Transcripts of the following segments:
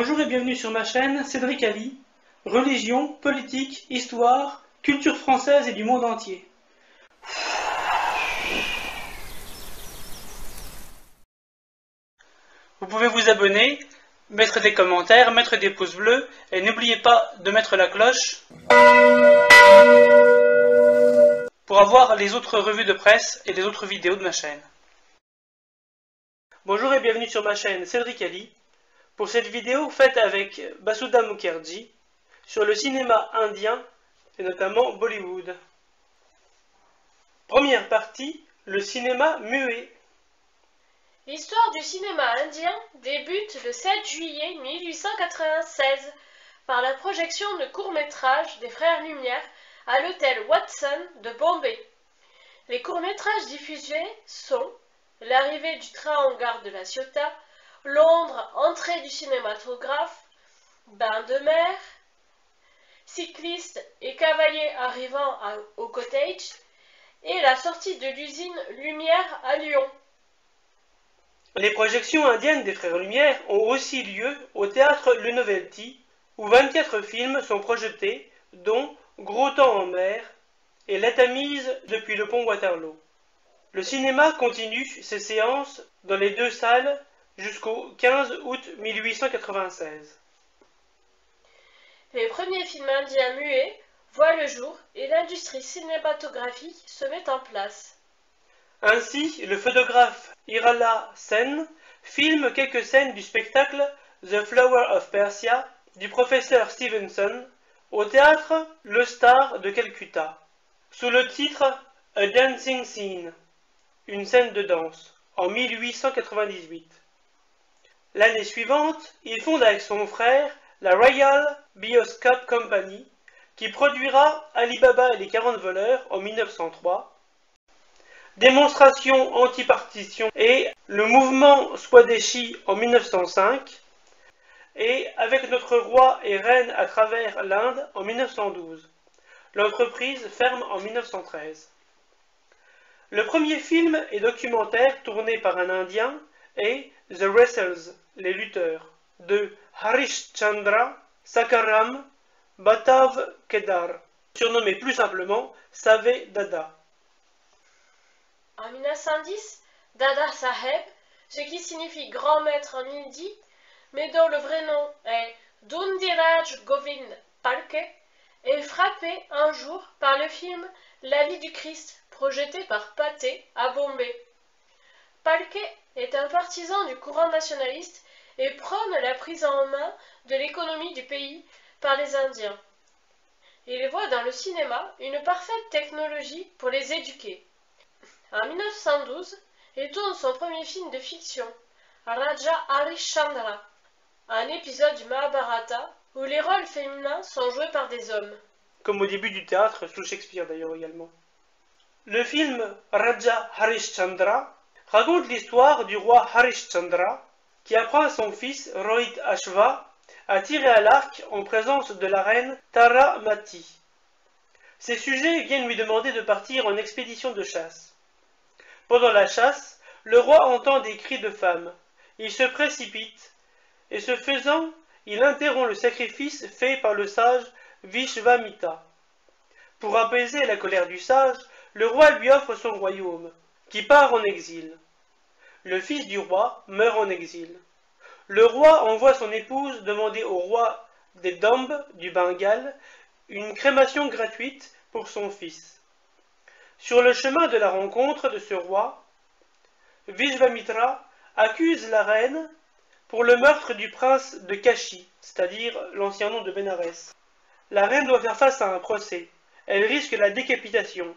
Bonjour et bienvenue sur ma chaîne Cédric Ali, religion, politique, histoire, culture française et du monde entier. Vous pouvez vous abonner, mettre des commentaires, mettre des pouces bleus et n'oubliez pas de mettre la cloche pour avoir les autres revues de presse et les autres vidéos de ma chaîne. Bonjour et bienvenue sur ma chaîne Cédric Ali pour cette vidéo faite avec Basudha Mukherjee sur le cinéma indien et notamment Bollywood. Première partie, le cinéma muet. L'histoire du cinéma indien débute le 7 juillet 1896 par la projection de courts-métrages des Frères Lumière à l'hôtel Watson de Bombay. Les courts-métrages diffusés sont L'arrivée du train en gare de la Ciotat, Londres, entrée du cinématographe, Bain de mer, Cyclistes et cavaliers arrivant au cottage et la sortie de l'usine Lumière à Lyon. Les projections indiennes des Frères Lumière ont aussi lieu au théâtre Le Novelty, où 24 films sont projetés, dont Gros temps en mer et La Tamise depuis le pont Waterloo. Le cinéma continue ses séances dans les deux salles jusqu'au 15 août 1896. Les premiers films indiens muets voient le jour et l'industrie cinématographique se met en place. Ainsi, le photographe Irala Sen filme quelques scènes du spectacle The Flower of Persia du professeur Stevenson au théâtre Le Star de Calcutta, sous le titre A Dancing Scene, une scène de danse, en 1898. L'année suivante, il fonde avec son frère la Royal Bioscope Company, qui produira Ali Baba et les 40 voleurs en 1903, Démonstration anti-partition et le mouvement Swadeshi en 1905, et Avec notre roi et reine à travers l'Inde en 1912. L'entreprise ferme en 1913. Le premier film et documentaire tourné par un Indien est The Wrestlers, les lutteurs, de Harishchandra Sakaram Bhattav Kedar, surnommé plus simplement Save Dada. En 1910, Dada Saheb, ce qui signifie grand maître en hindi, mais dont le vrai nom est Dhundiraj Govind Phalke, est frappé un jour par le film La vie du Christ, projeté par Pathé à Bombay. Phalke est un partisan du courant nationaliste et prône la prise en main de l'économie du pays par les Indiens. Il voit dans le cinéma une parfaite technologie pour les éduquer. En 1912, il tourne son premier film de fiction, Raja Harishchandra, un épisode du Mahabharata où les rôles féminins sont joués par des hommes. Comme au début du théâtre, sous Shakespeare d'ailleurs également. Le film Raja Harishchandra raconte l'histoire du roi Harishchandra qui apprend à son fils Rohit Ashva à tirer à l'arc en présence de la reine Taramati. Ses sujets viennent lui demander de partir en expédition de chasse. Pendant la chasse, le roi entend des cris de femmes. Il se précipite et ce faisant, il interrompt le sacrifice fait par le sage Vishvamitra. Pour apaiser la colère du sage, le roi lui offre son royaume, qui part en exil. Le fils du roi meurt en exil. Le roi envoie son épouse demander au roi des Dombes du Bengale une crémation gratuite pour son fils. Sur le chemin de la rencontre de ce roi, Vishvamitra accuse la reine pour le meurtre du prince de Kashi, c'est-à-dire l'ancien nom de Bénarès. La reine doit faire face à un procès. Elle risque la décapitation.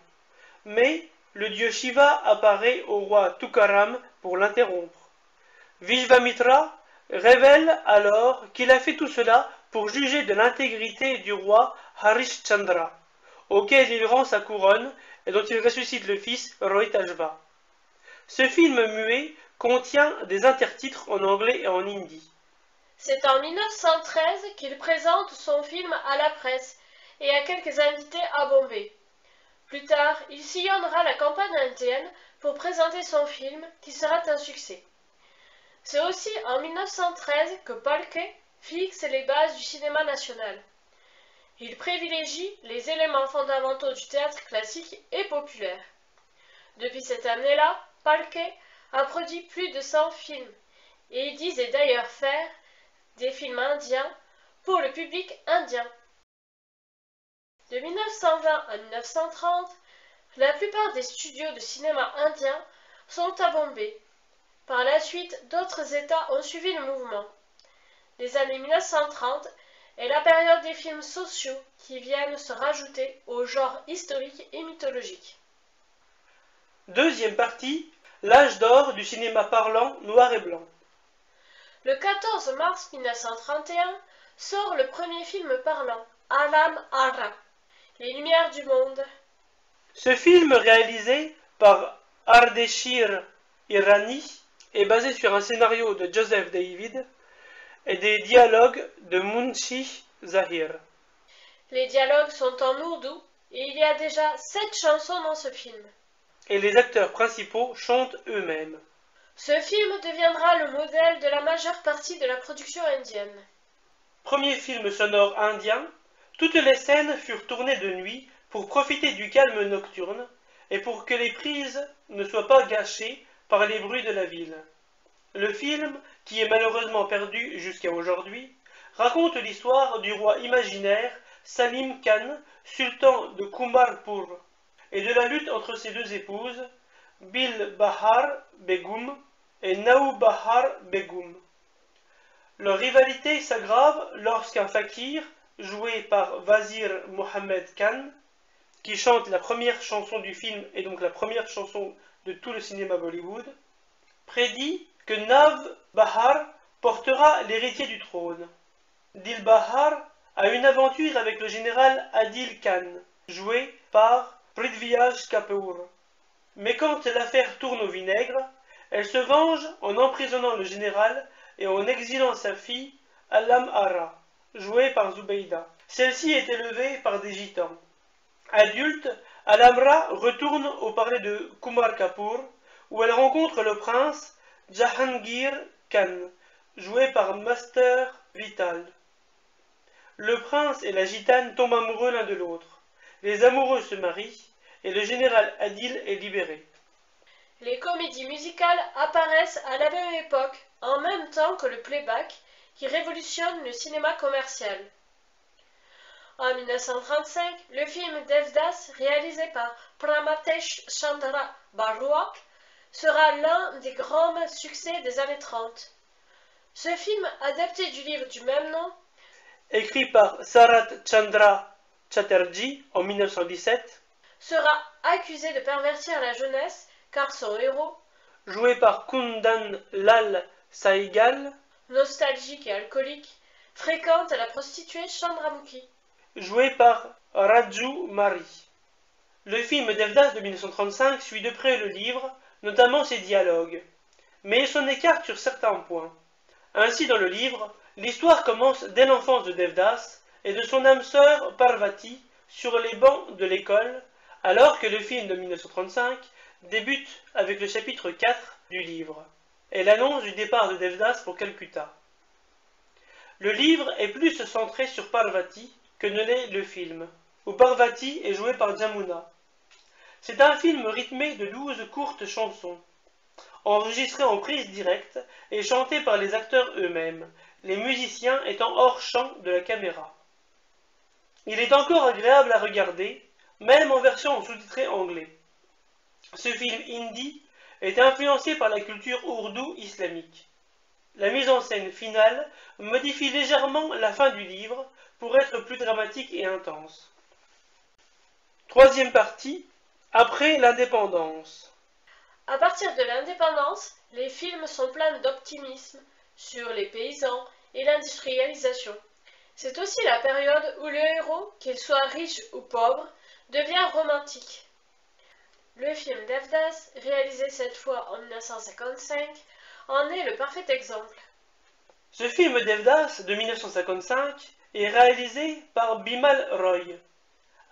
Mais le dieu Shiva apparaît au roi Tukaram pour l'interrompre. Vishvamitra révèle alors qu'il a fait tout cela pour juger de l'intégrité du roi Harishchandra, auquel il rend sa couronne et dont il ressuscite le fils Rohit Ashva. Ce film muet contient des intertitres en anglais et en hindi. C'est en 1913 qu'il présente son film à la presse et à quelques invités à Bombay. Plus tard, il sillonnera la campagne indienne pour présenter son film qui sera un succès. C'est aussi en 1913 que Phalke fixe les bases du cinéma national. Il privilégie les éléments fondamentaux du théâtre classique et populaire. Depuis cette année-là, Palke a produit plus de 100 films et il disait d'ailleurs faire des films indiens pour le public indien. De 1920 à 1930, la plupart des studios de cinéma indiens sont à Bombay. Par la suite, d'autres États ont suivi le mouvement. Les années 1930 est la période des films sociaux qui viennent se rajouter au genre historique et mythologique. Deuxième partie, l'âge d'or du cinéma parlant noir et blanc. Le 14 mars 1931 sort le premier film parlant, Alam Ara, Les Lumières du Monde. Ce film réalisé par Ardeshir Irani est basé sur un scénario de Joseph David et des dialogues de Munshi Zahir. Les dialogues sont en ourdou et il y a déjà 7 chansons dans ce film. Et les acteurs principaux chantent eux-mêmes. Ce film deviendra le modèle de la majeure partie de la production indienne. Premier film sonore indien, toutes les scènes furent tournées de nuit pour profiter du calme nocturne et pour que les prises ne soient pas gâchées par les bruits de la ville. Le film, qui est malheureusement perdu jusqu'à aujourd'hui, raconte l'histoire du roi imaginaire Salim Khan, sultan de Kumarpur, et de la lutte entre ses deux épouses, Bil Bahar Begum et Naou Bahar Begum. Leur rivalité s'aggrave lorsqu'un fakir, joué par Wazir Mohammed Khan, qui chante la première chanson du film et donc la première chanson de tout le cinéma Bollywood, prédit que Nav Bahar portera l'héritier du trône. Dil Bahar a une aventure avec le général Adil Khan, joué par Prithviraj Kapoor. Mais quand l'affaire tourne au vinaigre, elle se venge en emprisonnant le général et en exilant sa fille Alam Ara, jouée par Zubeida. Celle-ci est élevée par des gitans. Adulte, Alamra retourne au palais de Kumar Kapoor, où elle rencontre le prince Jahangir Khan, joué par Master Vital. Le prince et la gitane tombent amoureux l'un de l'autre. Les amoureux se marient et le général Adil est libéré. Les comédies musicales apparaissent à la même époque, en même temps que le playback, qui révolutionne le cinéma commercial. En 1935, le film Devdas, réalisé par Pramatesh Chandra Barua, sera l'un des grands succès des années 30. Ce film, adapté du livre du même nom, écrit par Sarat Chandra Chatterjee en 1917, sera accusé de pervertir la jeunesse car son héros, joué par Kundan Lal Saigal, nostalgique et alcoolique, fréquente la prostituée Chandramukhi, joué par Raju Mari. Le film Devdas de 1935 suit de près le livre, notamment ses dialogues, mais s'en écarte sur certains points. Ainsi, dans le livre, l'histoire commence dès l'enfance de Devdas et de son âme sœur Parvati sur les bancs de l'école, alors que le film de 1935 débute avec le chapitre 4 du livre et l'annonce du départ de Devdas pour Calcutta. Le livre est plus centré sur Parvati que ne l'est le film, où Parvati est jouée par Jamuna. C'est un film rythmé de 12 courtes chansons, enregistrées en prise directe et chantées par les acteurs eux-mêmes, les musiciens étant hors champ de la caméra. Il est encore agréable à regarder, même en version sous-titrée anglais. Ce film hindi est influencé par la culture ourdou islamique. La mise en scène finale modifie légèrement la fin du livre pour être plus dramatique et intense. Troisième partie, après l'indépendance. À partir de l'indépendance, les films sont pleins d'optimisme sur les paysans et l'industrialisation. C'est aussi la période où le héros, qu'il soit riche ou pauvre, devient romantique. Le film Devdas, réalisé cette fois en 1955, en est le parfait exemple. Ce film Devdas de 1955 est réalisé par Bimal Roy,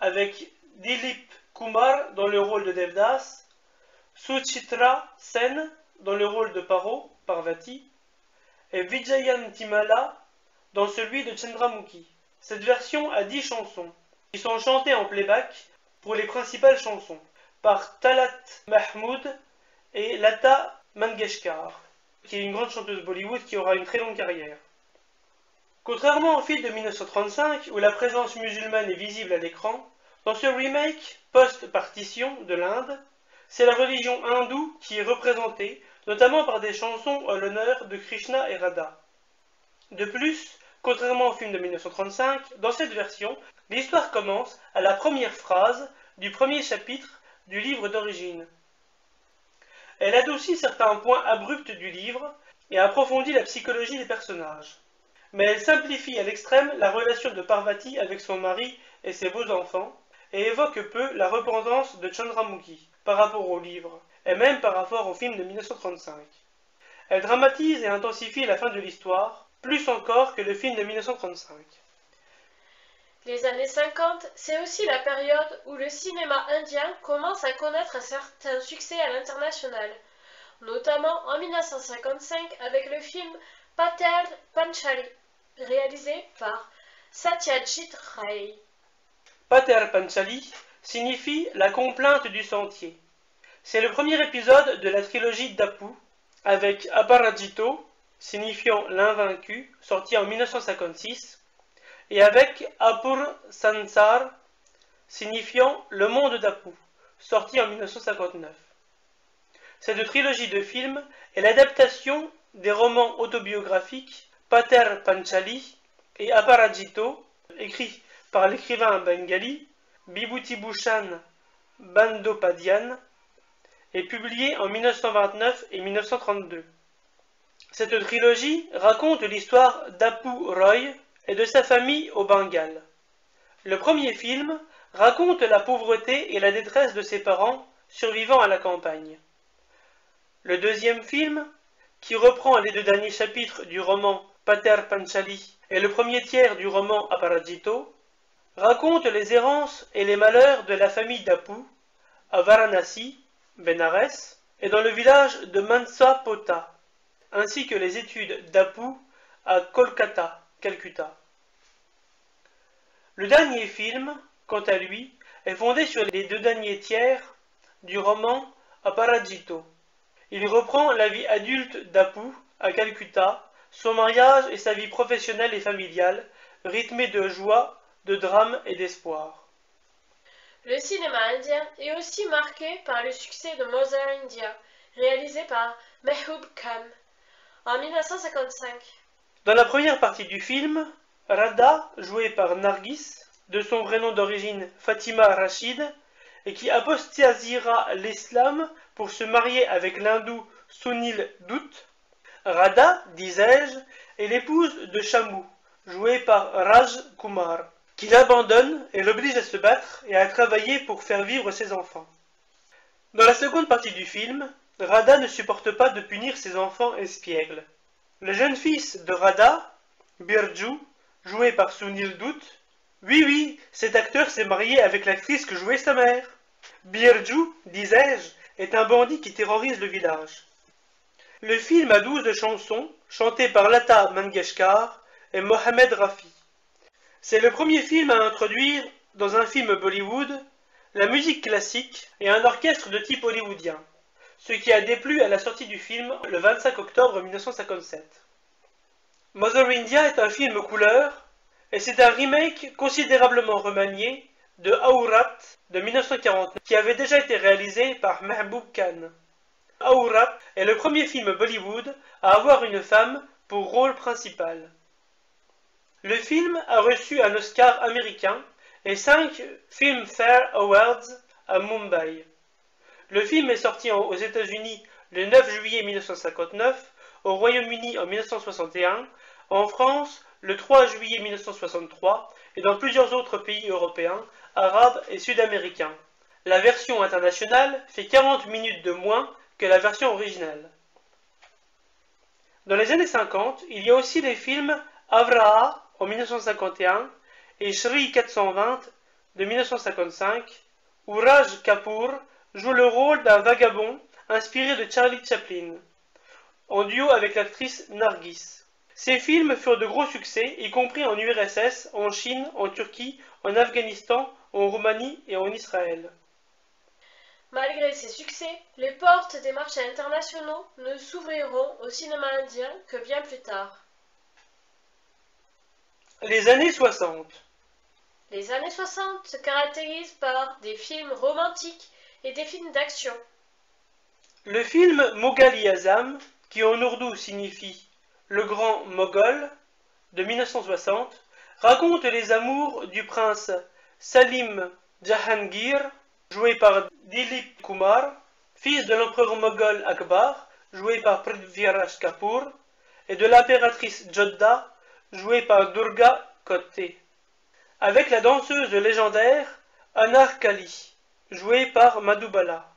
avec Dilip Kumar dans le rôle de Devdas, Suchitra Sen dans le rôle de Paro, Parvati, et Vijayantimala dans celui de Chandramukhi. Cette version a 10 chansons, qui sont chantées en playback pour les principales chansons, par Talat Mahmood et Lata Mangeshkar, qui est une grande chanteuse Bollywood qui aura une très longue carrière. Contrairement au film de 1935, où la présence musulmane est visible à l'écran, dans ce remake post-partition de l'Inde, c'est la religion hindoue qui est représentée, notamment par des chansons à l'honneur de Krishna et Radha. De plus, contrairement au film de 1935, dans cette version, l'histoire commence à la première phrase du premier chapitre du livre d'origine. Elle adoucit certains points abrupts du livre et approfondit la psychologie des personnages. Mais elle simplifie à l'extrême la relation de Parvati avec son mari et ses beaux enfants, et évoque peu la repentance de Chandramukhi par rapport au livre, et même par rapport au film de 1935. Elle dramatise et intensifie la fin de l'histoire, plus encore que le film de 1935. Les années 50, c'est aussi la période où le cinéma indien commence à connaître un certain succès à l'international, notamment en 1955 avec le film Pater Panchali, réalisé par Satyajit Ray. Pater Panchali signifie la complainte du sentier. C'est le premier épisode de la trilogie d'Apu, avec Aparajito, signifiant l'invaincu, sorti en 1956, et avec Apur Sansar, signifiant le monde d'Apu, sorti en 1959. Cette trilogie de films est l'adaptation des romans autobiographiques Pater Panchali et Aparajito, écrits par l'écrivain bengali Bibhuti Bhushan Bandyopadhyay, et publiés en 1929 et 1932. Cette trilogie raconte l'histoire d'Apu Roy et de sa famille au Bengale. Le premier film raconte la pauvreté et la détresse de ses parents survivant à la campagne. Le deuxième film, qui reprend les 2 derniers chapitres du roman Pater Panchali et le premier tiers du roman Aparajito, raconte les errances et les malheurs de la famille d'Apu à Varanasi, Benares, et dans le village de Mansa Pota, ainsi que les études d'Apu à Kolkata, Calcutta. Le dernier film, quant à lui, est fondé sur les 2 derniers tiers du roman Aparajito. Il reprend la vie adulte d'Apu à Calcutta, son mariage et sa vie professionnelle et familiale, rythmée de joie, de drame et d'espoir. Le cinéma indien est aussi marqué par le succès de Mother India, réalisé par Mehboob Khan en 1955. Dans la première partie du film, Radha, jouée par Nargis, de son vrai nom d'origine Fatima Rashid, et qui apostasiera l'islam pour se marier avec l'hindou Sunil Dutt. Radha, disais-je, est l'épouse de Shamu, jouée par Raj Kumar, qui l'abandonne et l'oblige à se battre et à travailler pour faire vivre ses enfants. Dans la seconde partie du film, Radha ne supporte pas de punir ses enfants espiègles. Le jeune fils de Radha, Birju, joué par Sunil Dutt, oui, cet acteur s'est marié avec l'actrice que jouait sa mère. Birju, disais-je, est un bandit qui terrorise le village. Le film a 12 chansons, chantées par Lata Mangeshkar et Mohamed Rafi. C'est le premier film à introduire, dans un film Bollywood, la musique classique et un orchestre de type hollywoodien, ce qui a déplu à la sortie du film le 25 octobre 1957. Mother India est un film couleur, et c'est un remake considérablement remanié de Aurat de 1949, qui avait déjà été réalisé par Mehboob Khan. Aurat est le premier film Bollywood à avoir une femme pour rôle principal. Le film a reçu un Oscar américain et 5 Filmfare Awards à Mumbai. Le film est sorti aux États-Unis le 9 juillet 1959, au Royaume-Uni en 1961, en France le 3 juillet 1963 et dans plusieurs autres pays européens, arabes et sud-américains. La version internationale fait 40 minutes de moins que la version originale. Dans les années 50, il y a aussi les films Avraha en 1951 et Shri 420 de 1955, où Raj Kapoor joue le rôle d'un vagabond inspiré de Charlie Chaplin, en duo avec l'actrice Nargis. Ces films furent de gros succès, y compris en URSS, en Chine, en Turquie, en Afghanistan, en Roumanie et en Israël. Malgré ces succès, les portes des marchés internationaux ne s'ouvriront au cinéma indien que bien plus tard. Les années 60. Les années 60 se caractérisent par des films romantiques et des films d'action. Le film Moghal-e-Azam, qui en ourdou signifie Le Grand Moghol, de 1960, raconte les amours du prince Salim Jahangir, joué par Dilip Kumar, fils de l'empereur moghol Akbar, joué par Prithviraj Kapoor, et de l'impératrice Jodha, jouée par Durga Kotte, avec la danseuse légendaire Anarkali, jouée par Madhubala.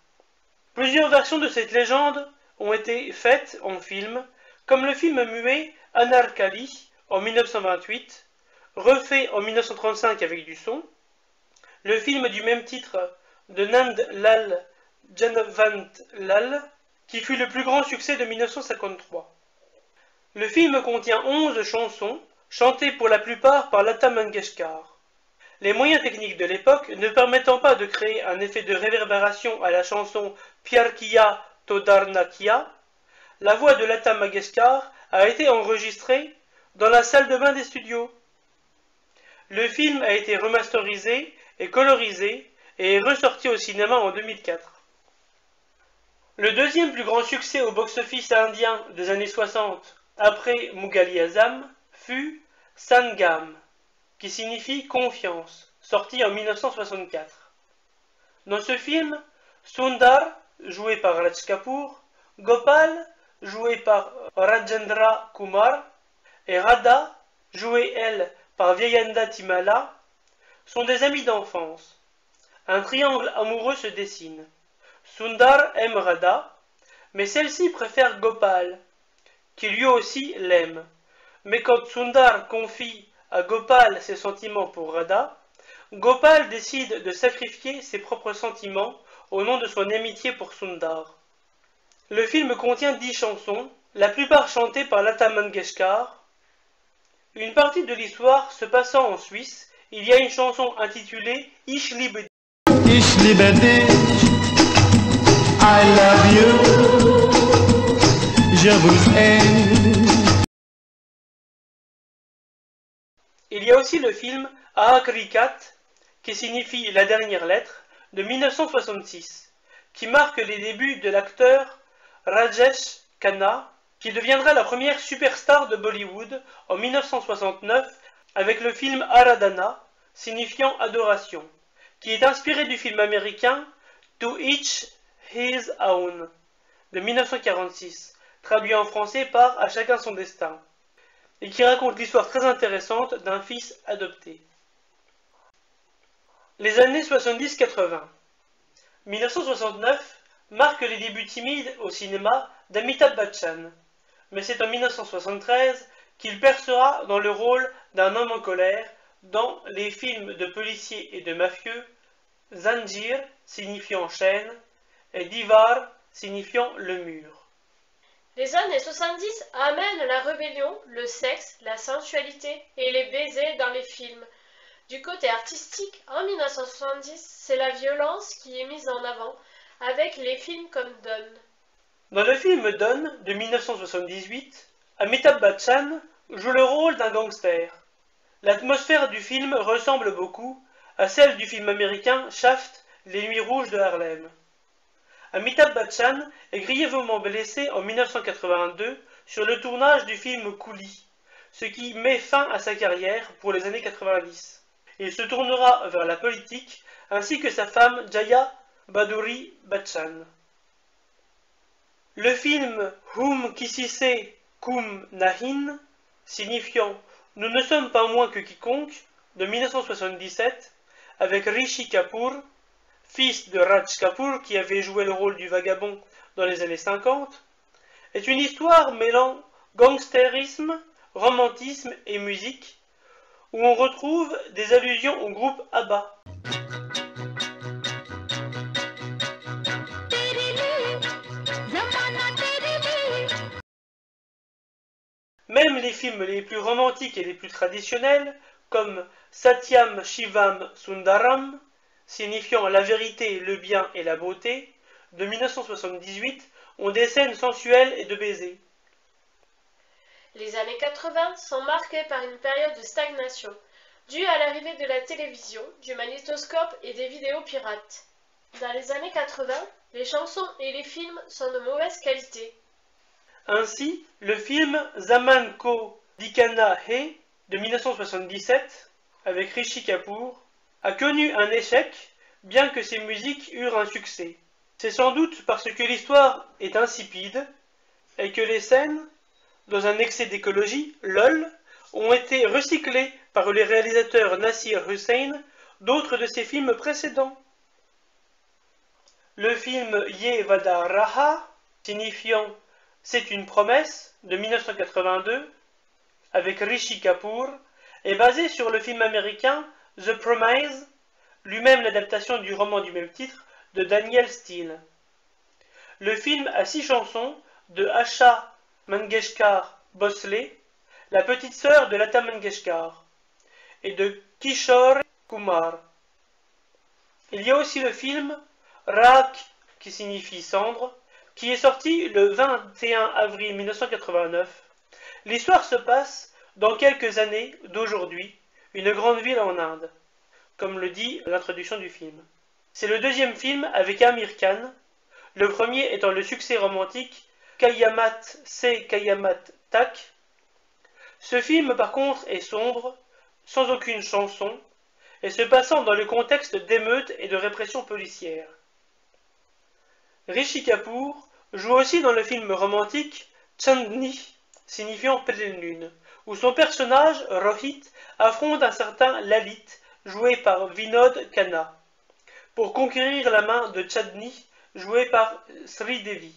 Plusieurs versions de cette légende ont été faites en film, comme le film muet Anarkali en 1928, refait en 1935 avec du son, le film du même titre de Nand Lal Janavant-Lal, qui fut le plus grand succès de 1953. Le film contient 11 chansons, chantées pour la plupart par Lata Mangeshkar. Les moyens techniques de l'époque ne permettant pas de créer un effet de réverbération à la chanson Pyar Kiya To Darna Kiya, la voix de Lata Mangeshkar a été enregistrée dans la salle de bain des studios. Le film a été remasterisé et colorisé et est ressorti au cinéma en 2004. Le deuxième plus grand succès au box-office indien des années 60, après Moghal-e-Azam, fut Sangam, qui signifie confiance, sorti en 1964. Dans ce film, Sundar, joué par Raj Kapoor, Gopal, joué par Rajendra Kumar, et Radha, jouée elle par Vyayanda Timala, sont des amis d'enfance. Un triangle amoureux se dessine. Sundar aime Radha, mais celle-ci préfère Gopal, qui lui aussi l'aime. Mais quand Sundar confie à Gopal ses sentiments pour Radha, Gopal décide de sacrifier ses propres sentiments au nom de son amitié pour Sundar. Le film contient 10 chansons, la plupart chantées par Lata Mangeshkar. Une partie de l'histoire se passant en Suisse, il y a une chanson intitulée Ich liebe dich. Ich liebe dich, I love you, je vous aime. Il y a aussi le film Aakrikat, qui signifie la dernière lettre, de 1966, qui marque les débuts de l'acteur Rajesh Khanna, qui deviendra la première superstar de Bollywood en 1969 avec le film Aradhana, signifiant adoration, qui est inspiré du film américain To Each His Own de 1946, traduit en français par À chacun son destin, et qui raconte l'histoire très intéressante d'un fils adopté. Les années 70-80. 1969 marque les débuts timides au cinéma d'Amitabh Bachchan, mais c'est en 1973 qu'il percera dans le rôle d'un homme en colère dans les films de policiers et de mafieux Zanjeer, signifiant chaîne, et Divar, signifiant le mur. Les années 70 amènent la rébellion, le sexe, la sensualité et les baisers dans les films. Du côté artistique, en 1970, c'est la violence qui est mise en avant, avec les films comme Don. Dans le film Don de 1978, Amitabh Bachchan joue le rôle d'un gangster. L'atmosphère du film ressemble beaucoup à celle du film américain Shaft, Les Nuits Rouges de Harlem. Amitabh Bachchan est grièvement blessé en 1982 sur le tournage du film Coolie, ce qui met fin à sa carrière pour les années 90. Il se tournera vers la politique ainsi que sa femme Jaya Bhaduri Bachchan. Le film Hum Kisi Se Kum Nahin, signifiant Nous ne sommes pas moins que quiconque, de 1977, avec Rishi Kapoor, fils de Raj Kapoor qui avait joué le rôle du vagabond dans les années 50, est une histoire mêlant gangstérisme, romantisme et musique, où on retrouve des allusions au groupe ABBA. Même les films les plus romantiques et les plus traditionnels, comme Satyam Shivam Sundaram, signifiant la vérité, le bien et la beauté, de 1978, ont des scènes sensuelles et de baisers. Les années 80 sont marquées par une période de stagnation, due à l'arrivée de la télévision, du magnétoscope et des vidéos pirates. Dans les années 80, les chansons et les films sont de mauvaise qualité. Ainsi, le film Zaman Ko Dikana Hai de 1977, avec Rishi Kapoor, a connu un échec, bien que ses musiques eurent un succès. C'est sans doute parce que l'histoire est insipide et que les scènes, dans un excès d'écologie, LOL, ont été recyclées par le réalisateur Nasir Hussain d'autres de ses films précédents. Le film Ye Vada Raha, signifiant C'est une promesse, de 1982, avec Rishi Kapoor, est basé sur le film américain The Promise, lui-même l'adaptation du roman du même titre de Daniel Steele. Le film a 6 chansons de Asha Mangeshkar Bhosle, la petite sœur de Lata Mangeshkar, et de Kishore Kumar. Il y a aussi le film Raak, qui signifie cendre, qui est sorti le 21 avril 1989. L'histoire se passe dans quelques années d'aujourd'hui, une grande ville en Inde, comme le dit l'introduction du film. C'est le deuxième film avec Amir Khan, le premier étant le succès romantique Kayamat Se Kayamat Tak. Ce film par contre est sombre, sans aucune chanson, et se passant dans le contexte d'émeutes et de répression policière. Rishi Kapoor joue aussi dans le film romantique Chandni, signifiant pleine lune, où son personnage, Rohit, affronte un certain Lalit, joué par Vinod Khanna, pour conquérir la main de Chandni, joué par Sri Devi.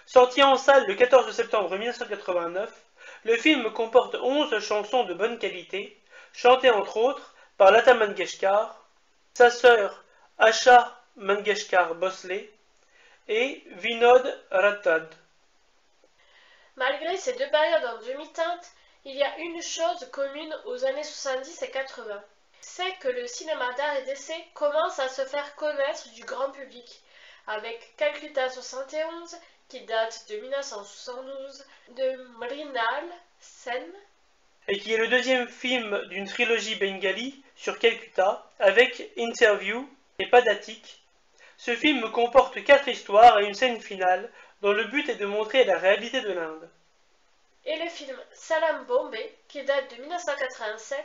Sorti en salle le 14 septembre 1989, le film comporte 11 chansons de bonne qualité, chantées entre autres par Lata Mangeshkar, sa sœur Asha Mangeshkar Bhosle et Vinod Rathod. Malgré ces deux périodes en demi-teinte, il y a une chose commune aux années 70 et 80. C'est que le cinéma d'art et d'essai commence à se faire connaître du grand public, avec Calcutta 71, qui date de 1972, de Mrinal Sen, et qui est le deuxième film d'une trilogie bengali sur Calcutta, avec Interview et Padatik. Ce film comporte 4 histoires et une scène finale, dont le but est de montrer la réalité de l'Inde. Et le film Salam Bombay, qui date de 1987,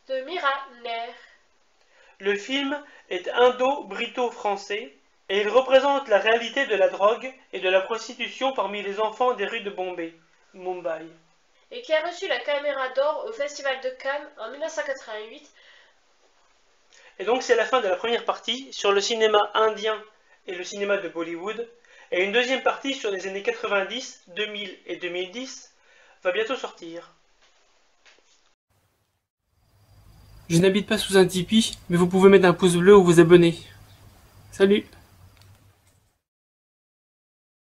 de Mira Nair. Le film est indo-brito-français, et il représente la réalité de la drogue et de la prostitution parmi les enfants des rues de Bombay, Mumbai. Et qui a reçu la Caméra d'Or au Festival de Cannes en 1988. Et donc c'est la fin de la première partie sur le cinéma indien et le cinéma de Bollywood, et une deuxième partie sur les années 90, 2000 et 2010 va bientôt sortir. Je n'habite pas sous un tipi, mais vous pouvez mettre un pouce bleu ou vous abonner. Salut!